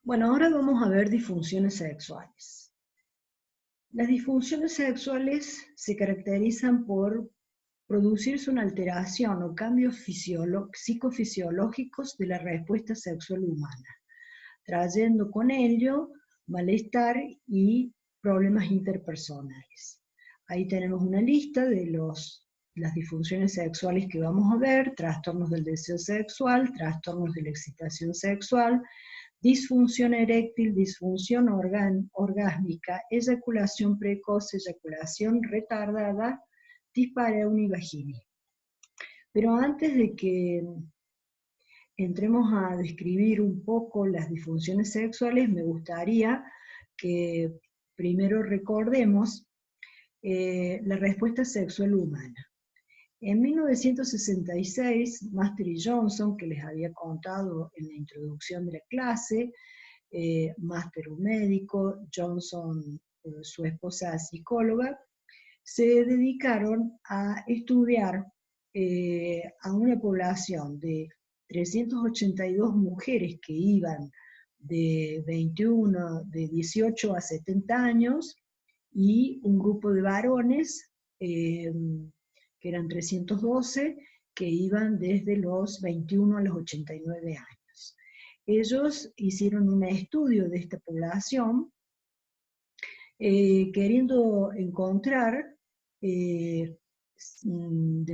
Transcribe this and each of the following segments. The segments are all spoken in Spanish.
Bueno, ahora vamos a ver disfunciones sexuales. Las disfunciones sexuales se caracterizan por producirse una alteración o cambios psicofisiológicos de la respuesta sexual humana, trayendo con ello malestar y problemas interpersonales. Ahí tenemos una lista de las disfunciones sexuales que vamos a ver: trastornos del deseo sexual, trastornos de la excitación sexual, disfunción eréctil, disfunción orgásmica, eyaculación precoz, eyaculación retardada, dispareunia y vaginismo. Pero antes de que entremos a describir un poco las disfunciones sexuales, me gustaría que primero recordemos la respuesta sexual humana. En 1966, Master y Johnson, que les había contado en la introducción de la clase, Master un médico, Johnson su esposa psicóloga, se dedicaron a estudiar a una población de 382 mujeres que iban de 18 a 70 años y un grupo de varones que eran 312 que iban desde los 21 a los 89 años. Ellos hicieron un estudio de esta población queriendo encontrar de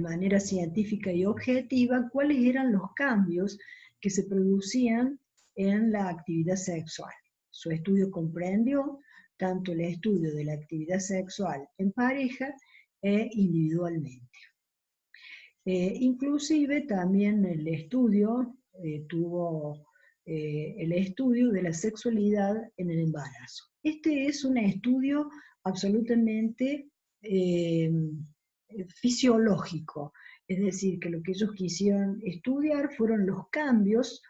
manera científica y objetiva cuáles eran los cambios que se producían en la actividad sexual. Su estudio comprendió tanto el estudio de la actividad sexual en pareja e individualmente. Inclusive también el estudio tuvo el estudio de la sexualidad en el embarazo. Este es un estudio absolutamente fisiológico, es decir, que lo que ellos quisieron estudiar fueron los cambios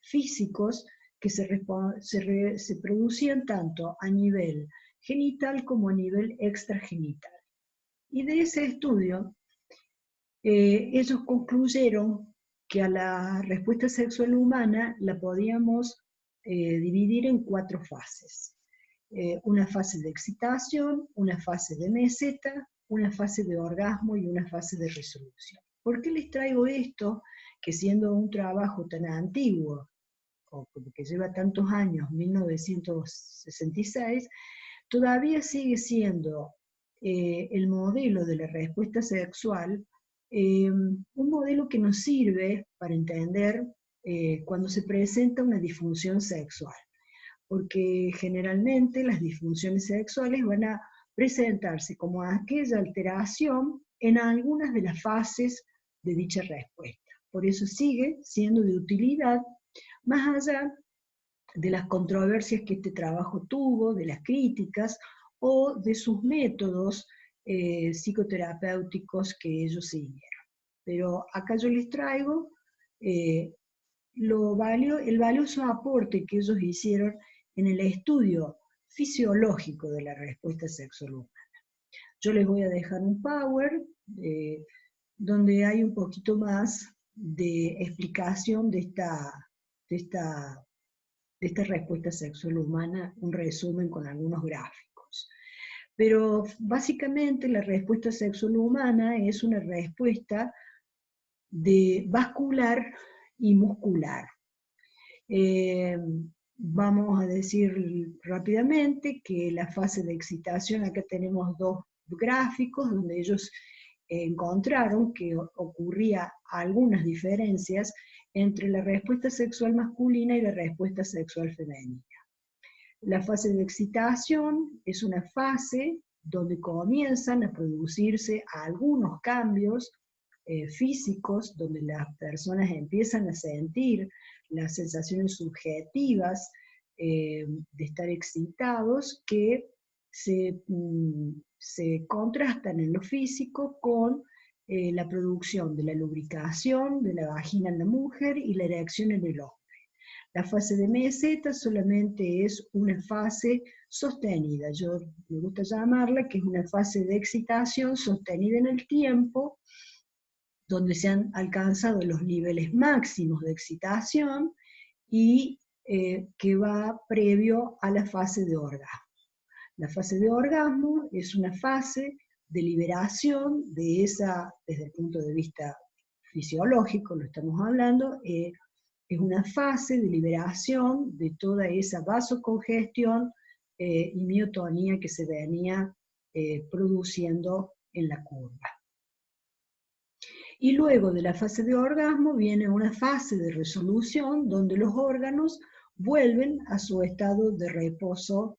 físicos que se producían tanto a nivel genital como a nivel extragenital. Y de ese estudio, ellos concluyeron que a la respuesta sexual humana la podíamos dividir en 4 fases. Una fase de excitación, una fase de meseta, una fase de orgasmo y una fase de resolución. ¿Por qué les traigo esto? Que siendo un trabajo tan antiguo, o que lleva tantos años, 1966, todavía sigue siendo el modelo de la respuesta sexual un modelo que nos sirve para entender cuando se presenta una disfunción sexual, porque generalmente las disfunciones sexuales van a presentarse como aquella alteración en algunas de las fases de dicha respuesta. Por eso sigue siendo de utilidad, más allá de las controversias que este trabajo tuvo, de las críticas o de sus métodos psicoterapéuticos que ellos siguieron. Pero acá yo les traigo el valioso aporte que ellos hicieron en el estudio fisiológico de la respuesta sexual humana. Yo les voy a dejar un power donde hay un poquito más de explicación de esta respuesta sexual humana, un resumen con algunos gráficos. Pero básicamente la respuesta sexual humana es una respuesta vascular y muscular. Vamos a decir rápidamente que la fase de excitación, acá tenemos 2 gráficos donde ellos encontraron que ocurría algunas diferencias entre la respuesta sexual masculina y la respuesta sexual femenina. La fase de excitación es una fase donde comienzan a producirse algunos cambios físicos, donde las personas empiezan a sentir las sensaciones subjetivas de estar excitados que se contrastan en lo físico con la producción de la lubricación de la vagina en la mujer y la erección en el hombre. La fase de meseta solamente es una fase sostenida, yo me gusta llamarla que es una fase de excitación sostenida en el tiempo, donde se han alcanzado los niveles máximos de excitación y que va previo a la fase de orgasmo. La fase de orgasmo es una fase de liberación de esa, desde el punto de vista fisiológico, lo estamos hablando, es una fase de liberación de toda esa vasocongestión y miotonía que se venía produciendo en la curva. Y luego de la fase de orgasmo viene una fase de resolución donde los órganos vuelven a su estado de reposo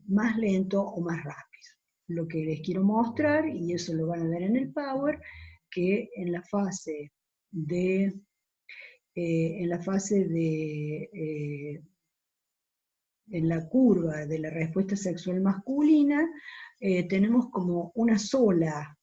más lento o más rápido. Lo que les quiero mostrar, y eso lo van a ver en el Power, que en la fase de en la curva de la respuesta sexual masculina, tenemos como una sola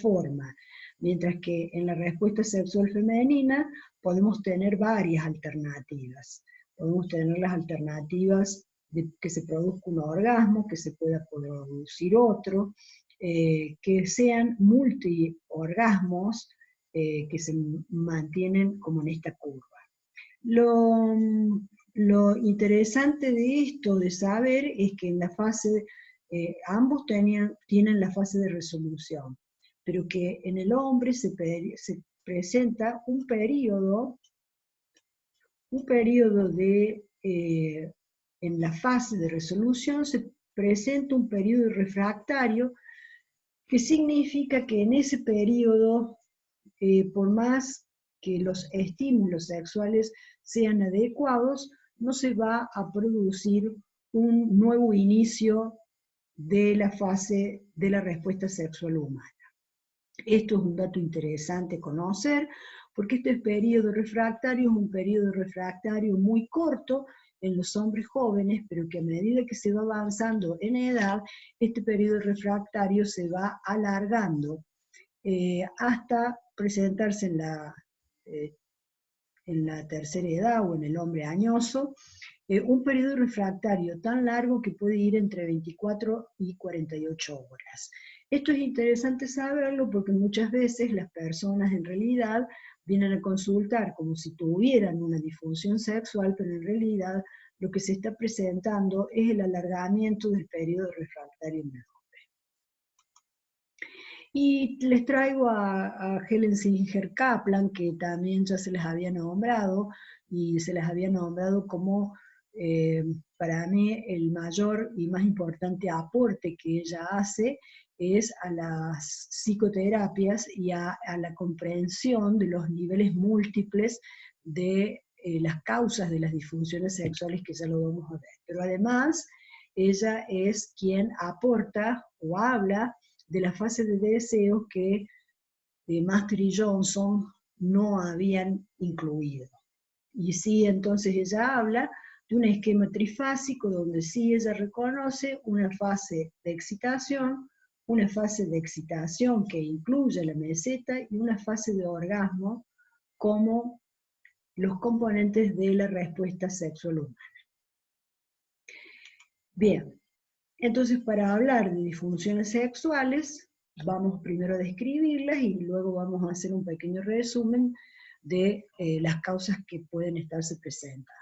forma, mientras que en la respuesta sexual femenina podemos tener varias alternativas. Podemos tener las alternativas de que se produzca un orgasmo, que se pueda producir otro, que sean multiorgasmos que se mantienen como en esta curva. Lo interesante de esto, de saber, es que en la fase, ambos tienen la fase de resolución, pero que en el hombre se presenta un periodo de, en la fase de resolución se presenta un periodo refractario, que significa que en ese periodo, por más que los estímulos sexuales sean adecuados, no se va a producir un nuevo inicio de la fase de la respuesta sexual humana. Esto es un dato interesante conocer, porque este periodo refractario es un periodo refractario muy corto en los hombres jóvenes, pero que a medida que se va avanzando en edad, este periodo refractario se va alargando hasta presentarse en la tercera edad o en el hombre añoso, un periodo refractario tan largo que puede ir entre 24 y 48 horas. Esto es interesante saberlo porque muchas veces las personas en realidad vienen a consultar como si tuvieran una disfunción sexual, pero en realidad lo que se está presentando es el alargamiento del periodo refractario en el hombre. Y les traigo a Helen Singer Kaplan, que también ya se les había nombrado, y se les había nombrado como para mí el mayor y más importante aporte que ella hace es a las psicoterapias y a la comprensión de los niveles múltiples de las causas de las disfunciones sexuales, que ya lo vamos a ver. Pero además, ella es quien aporta o habla de la fase de deseo que Master y Johnson no habían incluido. Y sí, entonces ella habla de un esquema trifásico donde sí ella reconoce una fase de excitación que incluye la meseta y una fase de orgasmo como los componentes de la respuesta sexual humana. Bien, entonces para hablar de disfunciones sexuales, vamos primero a describirlas y luego vamos a hacer un pequeño resumen de las causas que pueden estarse presentando.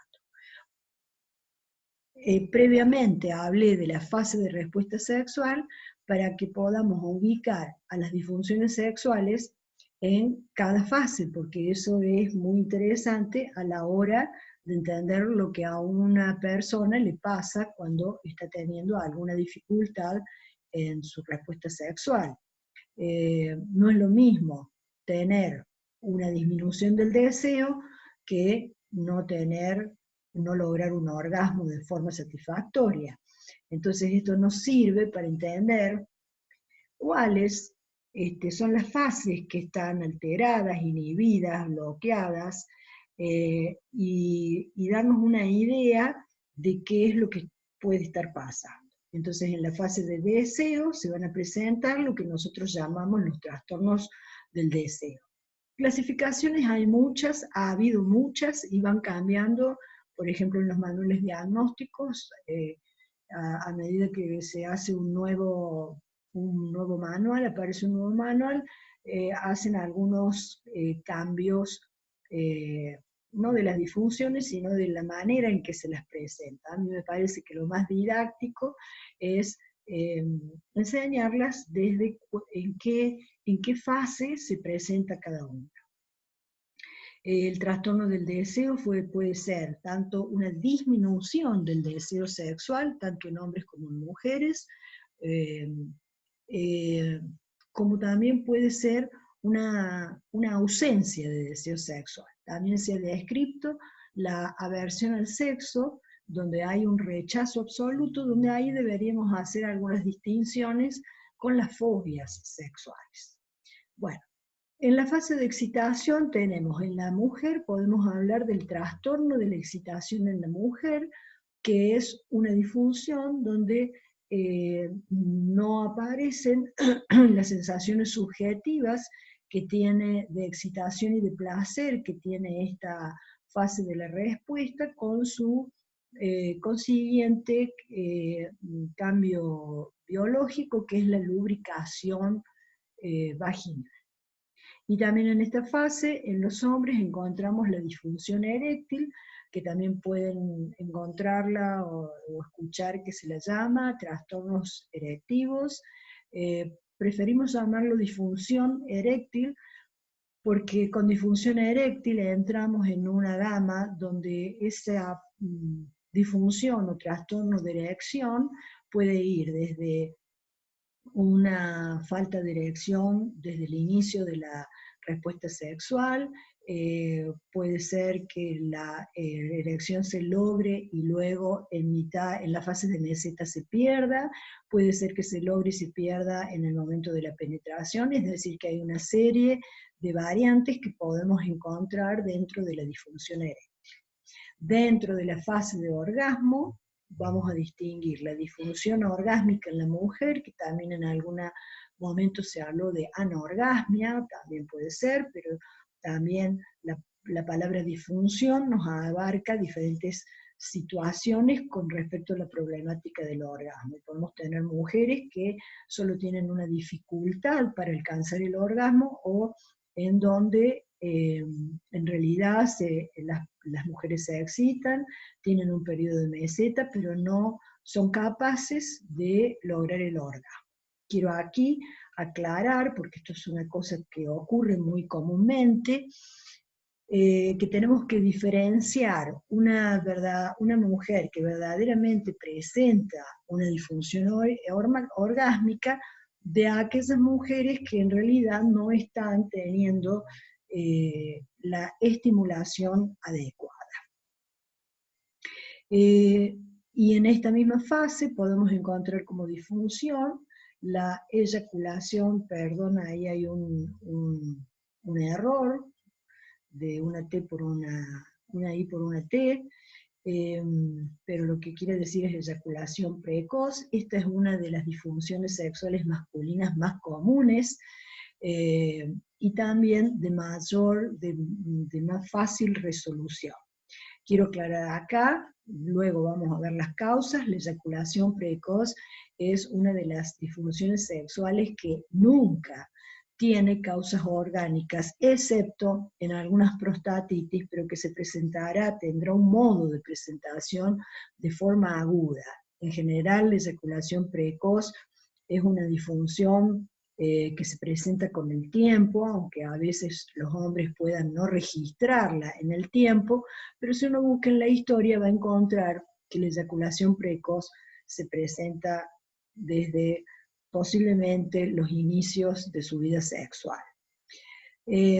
Previamente hablé de la fase de respuesta sexual para que podamos ubicar a las disfunciones sexuales en cada fase, porque eso es muy interesante a la hora de entender lo que a una persona le pasa cuando está teniendo alguna dificultad en su respuesta sexual. No es lo mismo tener una disminución del deseo que no lograr un orgasmo de forma satisfactoria. Entonces esto nos sirve para entender cuáles son las fases que están alteradas, inhibidas, bloqueadas, y darnos una idea de qué es lo que puede estar pasando. Entonces en la fase de deseo se van a presentar lo que nosotros llamamos los trastornos del deseo. Clasificaciones hay muchas, ha habido muchas y van cambiando, por ejemplo en los manuales diagnósticos, a medida que se hace un nuevo manual, aparece un nuevo manual, hacen algunos cambios no de las disfunciones, sino de la manera en que se las presenta. A mí me parece que lo más didáctico es enseñarlas desde en qué fase se presenta cada uno. El trastorno del deseo puede ser tanto una disminución del deseo sexual, tanto en hombres como en mujeres, eh, eh, como también puede ser una ausencia de deseo sexual. También se ha descrito la aversión al sexo, donde hay un rechazo absoluto, donde ahí deberíamos hacer algunas distinciones con las fobias sexuales. Bueno, en la fase de excitación tenemos en la mujer, podemos hablar del trastorno de la excitación en la mujer, que es una disfunción donde no aparecen las sensaciones subjetivas que tiene de excitación y de placer que tiene esta fase de la respuesta con su consiguiente cambio biológico, que es la lubricación vaginal. Y también en esta fase, en los hombres, encontramos la disfunción eréctil, que también pueden encontrarla o escuchar que se la llama trastornos erectivos. Preferimos llamarlo disfunción eréctil porque con disfunción eréctil entramos en una gama donde esa disfunción o trastorno de erección puede ir desde una falta de erección desde el inicio de la respuesta sexual, puede ser que la erección se logre y luego en la fase de meseta se pierda, puede ser que se logre y se pierda en el momento de la penetración, es decir, que hay una serie de variantes que podemos encontrar dentro de la disfunción eréctil. Dentro de la fase de orgasmo, vamos a distinguir la disfunción orgásmica en la mujer, que también en algún momento se habló de anorgasmia, también puede ser, pero también la palabra disfunción nos abarca diferentes situaciones con respecto a la problemática del orgasmo. Podemos tener mujeres que solo tienen una dificultad para alcanzar el orgasmo o en donde en realidad las mujeres se excitan, tienen un periodo de meseta, pero no son capaces de lograr el orgasmo. Quiero aquí aclarar, porque esto es una cosa que ocurre muy comúnmente, que tenemos que diferenciar una mujer que verdaderamente presenta una disfunción orgásmica de aquellas mujeres que en realidad no están teniendo la estimulación adecuada. Y en esta misma fase podemos encontrar como disfunción la eyaculación, perdón, ahí hay un error de una T por una I por una T, pero lo que quiere decir es eyaculación precoz. Esta es una de las disfunciones sexuales masculinas más comunes, y también de más fácil resolución. Quiero aclarar acá, luego vamos a ver las causas. La eyaculación precoz es una de las disfunciones sexuales que nunca tiene causas orgánicas, excepto en algunas prostatitis, pero que se presentará, tendrá un modo de presentación de forma aguda. En general, la eyaculación precoz es una disfunción que se presenta con el tiempo, aunque a veces los hombres puedan no registrarla en el tiempo, pero si uno busca en la historia va a encontrar que la eyaculación precoz se presenta desde posiblemente los inicios de su vida sexual.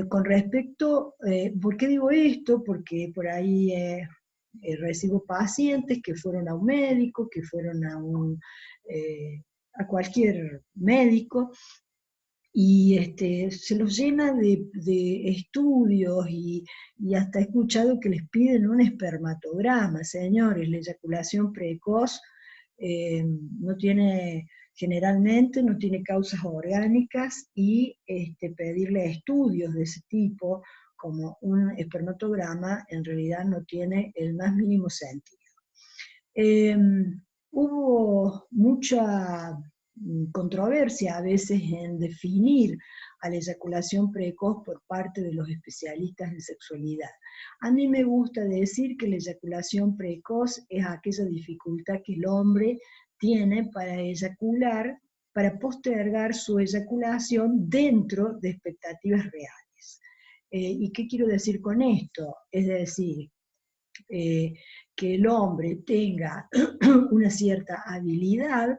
Con respecto, ¿por qué digo esto? Porque por ahí recibo pacientes que fueron a un médico, que fueron a cualquier médico, y se los llena de estudios y hasta he escuchado que les piden un espermatograma. Señores, la eyaculación precoz generalmente no tiene causas orgánicas, y pedirle estudios de ese tipo como un espermatograma en realidad no tiene el más mínimo sentido. Hubo mucha controversia a veces en definir a la eyaculación precoz por parte de los especialistas en sexualidad. A mí me gusta decir que la eyaculación precoz es aquella dificultad que el hombre tiene para eyacular, para postergar su eyaculación dentro de expectativas reales. ¿Y qué quiero decir con esto? Es decir, que el hombre tenga una cierta habilidad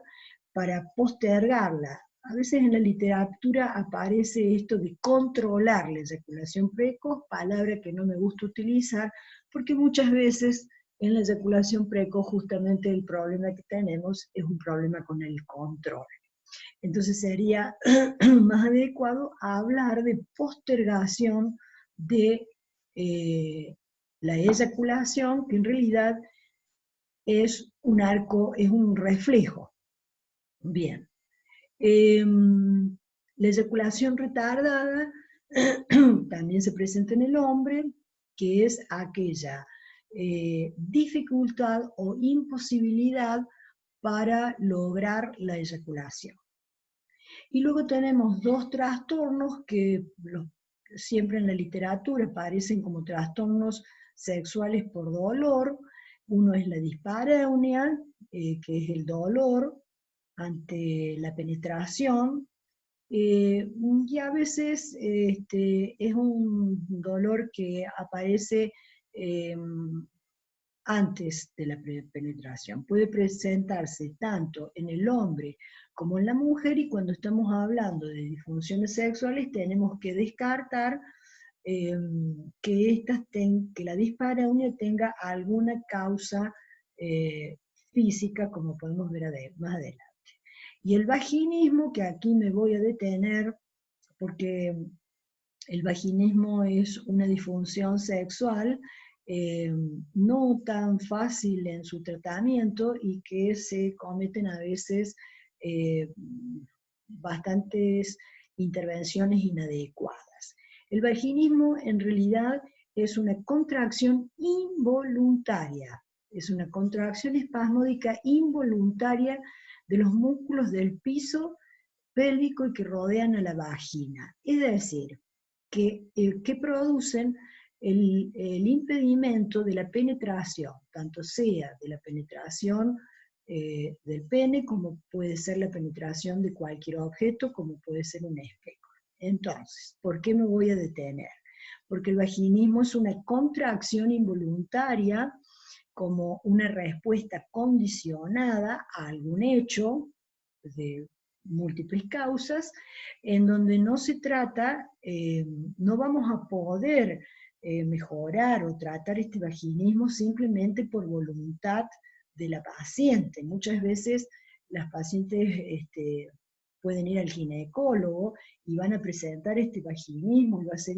para postergarla. A veces en la literatura aparece esto de controlar la eyaculación precoz, palabra que no me gusta utilizar, porque muchas veces en la eyaculación precoz justamente el problema que tenemos es un problema con el control. Entonces sería más adecuado hablar de postergación de la eyaculación, que en realidad es un arco, es un reflejo. Bien. La eyaculación retardada también se presenta en el hombre, que es aquella dificultad o imposibilidad para lograr la eyaculación. Y luego tenemos dos trastornos que siempre en la literatura aparecen como trastornos sexuales por dolor. Uno es la dispareunia, que es el dolor ante la penetración, y a veces es un dolor que aparece antes de la penetración. Puede presentarse tanto en el hombre como en la mujer, y cuando estamos hablando de disfunciones sexuales tenemos que descartar que la dispareunia tenga alguna causa física, como podemos ver más adelante. Y el vaginismo, que aquí me voy a detener, porque el vaginismo es una disfunción sexual no tan fácil en su tratamiento y que se cometen a veces bastantes intervenciones inadecuadas. El vaginismo en realidad es una contracción involuntaria, es una contracción espasmódica involuntaria de los músculos del piso pélvico y que rodean a la vagina. Es decir, que producen el impedimento de la penetración, tanto sea de la penetración del pene, como puede ser la penetración de cualquier objeto, como puede ser un espejo. Entonces, ¿por qué me voy a detener? Porque el vaginismo es una contracción involuntaria como una respuesta condicionada a algún hecho de múltiples causas, en donde no se trata, no vamos a poder mejorar o tratar este vaginismo simplemente por voluntad de la paciente. Muchas veces las pacientes pueden ir al ginecólogo y van a presentar este vaginismo y va a ser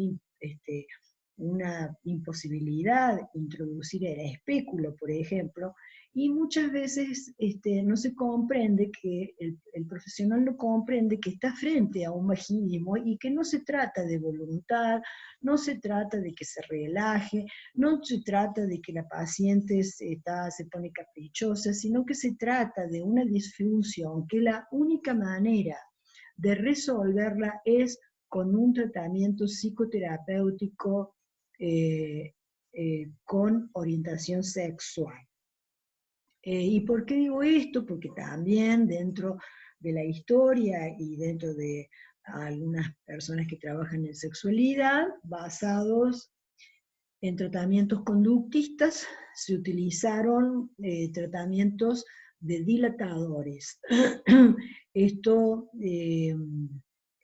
una imposibilidad introducir el espéculo, por ejemplo, y muchas veces no se comprende que el profesional no comprende que está frente a un vaginismo y que no se trata de voluntad, no se trata de que se relaje, no se trata de que la paciente se pone caprichosa, sino que se trata de una disfunción que la única manera de resolverla es con un tratamiento psicoterapéutico con orientación sexual. ¿Y por qué digo esto? Porque también dentro de la historia y dentro de algunas personas que trabajan en sexualidad, basados en tratamientos conductistas, se utilizaron tratamientos de dilatadores. Esto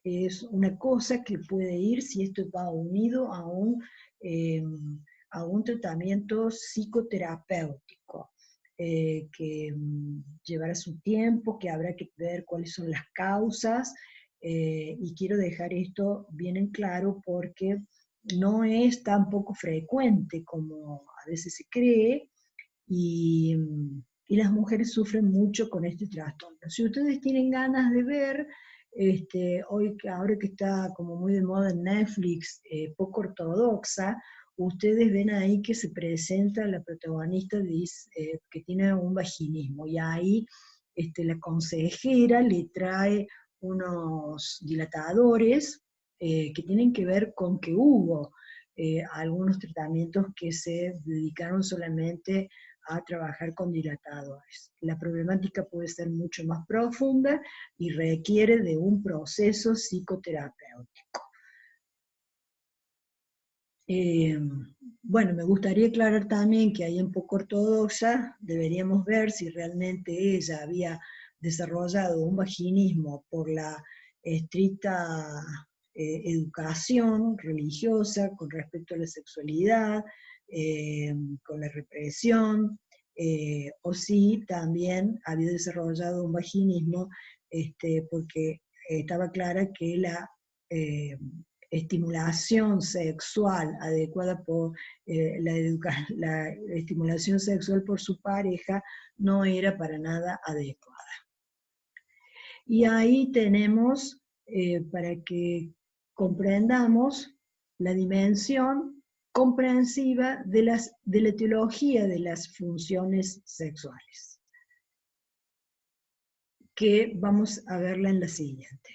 es una cosa que puede ir, si esto va unido a un tratamiento psicoterapéutico, que llevará su tiempo, que habrá que ver cuáles son las causas, y quiero dejar esto bien en claro porque no es tan poco frecuente como a veces se cree, y las mujeres sufren mucho con este trastorno. Si ustedes tienen ganas de ver, ahora que está como muy de moda en Netflix, poco ortodoxa, ustedes ven ahí que se presenta la protagonista que tiene un vaginismo, y ahí la consejera le trae unos dilatadores que tienen que ver con que hubo algunos tratamientos que se dedicaron solamente a trabajar con dilatadores. La problemática puede ser mucho más profunda y requiere de un proceso psicoterapéutico. Bueno, me gustaría aclarar también que ahí en Poco Ortodoxa deberíamos ver si realmente ella había desarrollado un vaginismo por la estricta educación religiosa con respecto a la sexualidad, con la represión, o si también había desarrollado un vaginismo porque estaba clara que la estimulación sexual adecuada por la estimulación sexual por su pareja no era para nada adecuada. Y ahí tenemos, para que comprendamos la dimensión comprensiva de la etiología de las funciones sexuales, que vamos a verla en la siguiente.